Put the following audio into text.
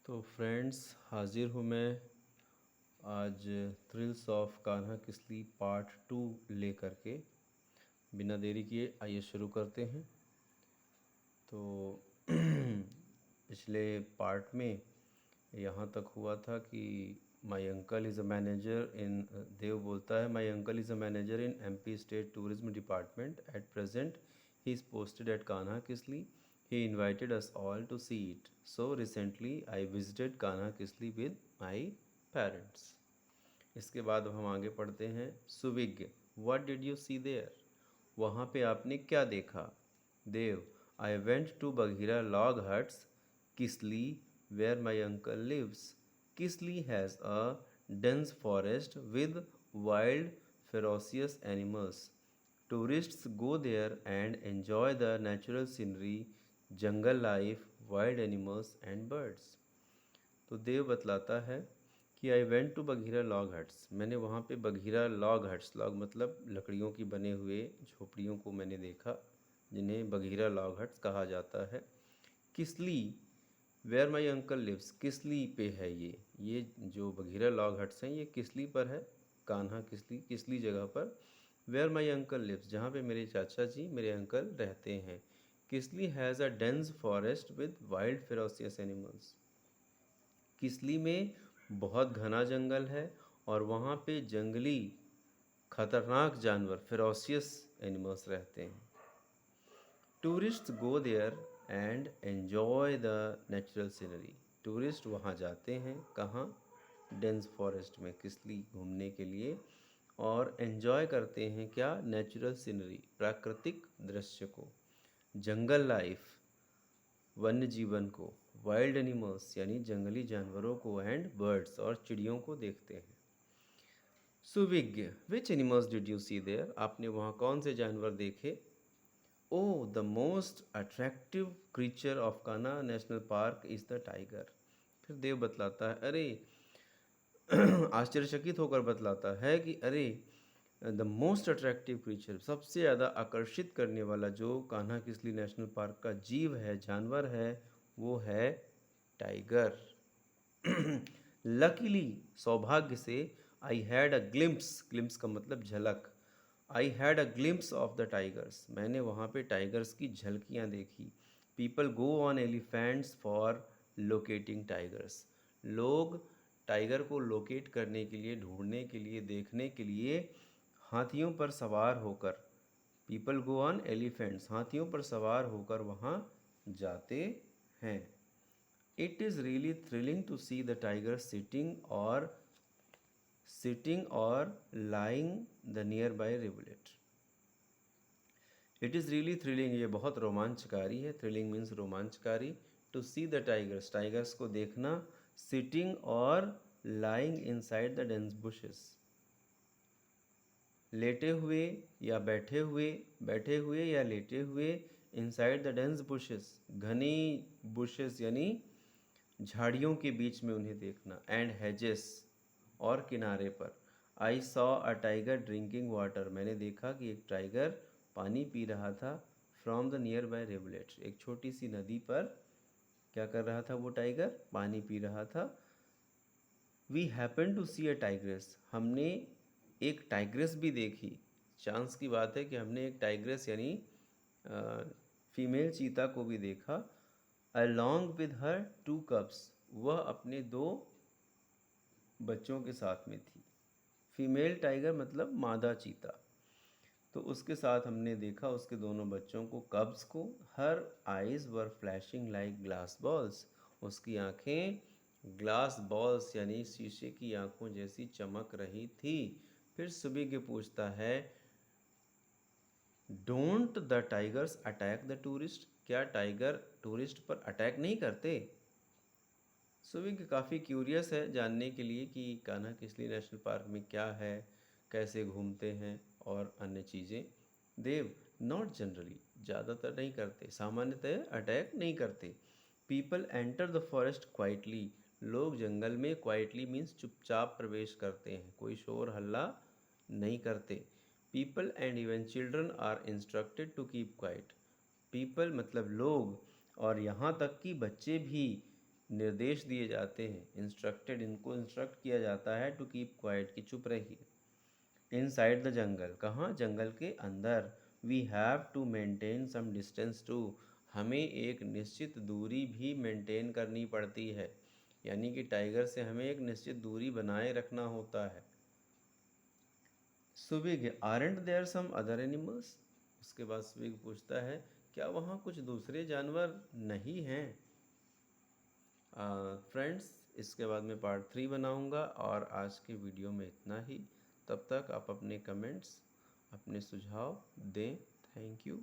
तो फ्रेंड्स, हाजिर हूँ मैं आज thrills of Kanha Kisli part 2 लेकर के। बिना देरी किए आइए शुरू करते हैं। तो पिछले पार्ट में यहाँ तक हुआ था कि my uncle is a manager in Dev बोलता है my uncle is a manager in MP state tourism department at present he is posted at Kanha Kisli. He invited us all to see it. So recently I visited Kanha Kisli with my parents. इसके बाद हम आगे पढ़ते हैं. सुविज्ञ, what did you see there? वहाँ पे आपने क्या देखा? देव, I went to Bagheera log huts, Kisli, where my uncle lives. Kisli has a dense forest with wild, ferocious animals. Tourists go there and enjoy the natural scenery, jungle life, wild animals and birds. तो देव बतलाता है कि I went to Bagheera log huts. मैंने वहाँ पे Bagheera log huts, log मतलब लकड़ियों की बने हुए झोपड़ियों को मैंने देखा, जिन्हें बघीरा लॉग हट्स कहा जाता है. Kisli, where my uncle lives, Kisli पे है ये जो बघीरा लॉग हट्स हैं ये किसली पर है. कान्हा किसली, किसली जगह पर. वेयर माई अंकल लिव्स, जहाँ पे मेरे चाचा जी, मेरे अंकल रहते हैं. Kisli has a dense forest with wild ferocious animals. Kisli में बहुत घना जंगल है और वहाँ पे जंगली खतरनाक जानवर, फेरोसियस एनिमल्स रहते हैं. Tourist go there and enjoy the natural scenery. Tourist वहाँ जाते हैं, कहाँ? डेंस फॉरेस्ट में, किसली घूमने के लिए, और एन्जॉय करते हैं क्या? नेचुरल सीनरी, प्राकृतिक दृश्य को. जंगल लाइफ, वन्य जीवन को. वाइल्ड एनिमल्स यानी जंगली जानवरों को. एंड बर्ड्स और चिड़ियों को देखते हैं. Suvigya, which animals did you see there. आपने वहाँ कौन से जानवर देखे? Oh, the most attractive creature of Kanha national park is the tiger. फिर देव बतलाता है, अरे आश्चर्यचकित होकर बतलाता है कि अरे द मोस्ट अट्रैक्टिव क्रीचर, सबसे ज़्यादा आकर्षित करने वाला जो कान्हा किसली नेशनल पार्क का जीव है, जानवर है, वो है टाइगर. लकीली, सौभाग्य से, I had a glimpse, glimpse का मतलब झलक. I had a glimpse of the tigers, मैंने वहाँ पे टाइगर्स की झलकियाँ देखी. People go on elephants for locating tigers. लोग टाइगर को लोकेट करने के लिए, ढूंढने के लिए, देखने के लिए हाथियों पर सवार होकर, पीपल गो ऑन एलिफेंट्स, हाथियों पर सवार होकर वहाँ जाते हैं. It is really thrilling to see the tiger sitting और lying the near by rivulet. It is really thrilling, ये बहुत रोमांचकारी है. थ्रिलिंग मीन्स रोमांचकारी. To see the tigers, tigers को देखना. सिटिंग और lying inside the dense bushes, लेटे हुए या बैठे हुए, बैठे हुए या लेटे हुए. इनसाइड द डेंस बुशेस, घनी बुशेस यानी झाड़ियों के बीच में उन्हें देखना. एंड हेजेस, और किनारे पर. I saw a tiger drinking water, मैंने देखा कि एक टाइगर पानी पी रहा था. फ्रॉम द नियर बाय रिवलेट, एक छोटी सी नदी पर क्या कर रहा था वो टाइगर? पानी पी रहा था. We happen to see a tigress, हमने एक टाइग्रेस भी देखी. चांस की बात है कि हमने एक टाइग्रेस यानी फीमेल चीता को भी देखा. अलॉन्ग विद हर 2 cubs, वह अपने 2 बच्चों के साथ में थी. फीमेल टाइगर मतलब मादा चीता, तो उसके साथ हमने देखा उसके दोनों बच्चों को, कब्स को. हर आइज़ वर फ्लैशिंग लाइक ग्लास बॉल्स, उसकी आंखें ग्लास बॉल्स यानी शीशे की आंखों जैसी चमक रही थी. फिर सुबिग पूछता है, don't the tigers attack the tourist, क्या टाइगर टूरिस्ट पर अटैक नहीं करते? सुबिग काफ़ी क्यूरियस है जानने के लिए कि कान्हा किसली नेशनल पार्क में क्या है, कैसे घूमते हैं और अन्य चीज़ें. देव, नॉट जनरली, ज़्यादातर नहीं करते, सामान्यतः अटैक नहीं करते. People enter the forest quietly, लोग जंगल में क्वाइटली मीन्स चुपचाप प्रवेश करते हैं, कोई शोर हल्ला नहीं करते. People and even children are instructed to keep quiet. People मतलब लोग, और यहाँ तक कि बच्चे भी निर्देश दिए जाते हैं, इंस्ट्रक्टेड, इनको इंस्ट्रक्ट किया जाता है टू कीप क्वाइट, कि चुप रहिए। इनसाइड द जंगल, कहाँ, जंगल के अंदर। We have to maintain some distance to, हमें एक निश्चित दूरी भी मेंटेन करनी पड़ती है, यानी कि टाइगर से हमें एक निश्चित दूरी बनाए रखना होता है। Subig, aren't there some other animals, उसके बाद सुबिग पूछता है क्या वहाँ कुछ दूसरे जानवर नहीं हैं। फ्रेंड्स, इसके बाद मैं पार्ट 3 बनाऊंगा, और आज के वीडियो में इतना ही। तब तक आप अपने कमेंट्स, अपने सुझाव दें। Thank you.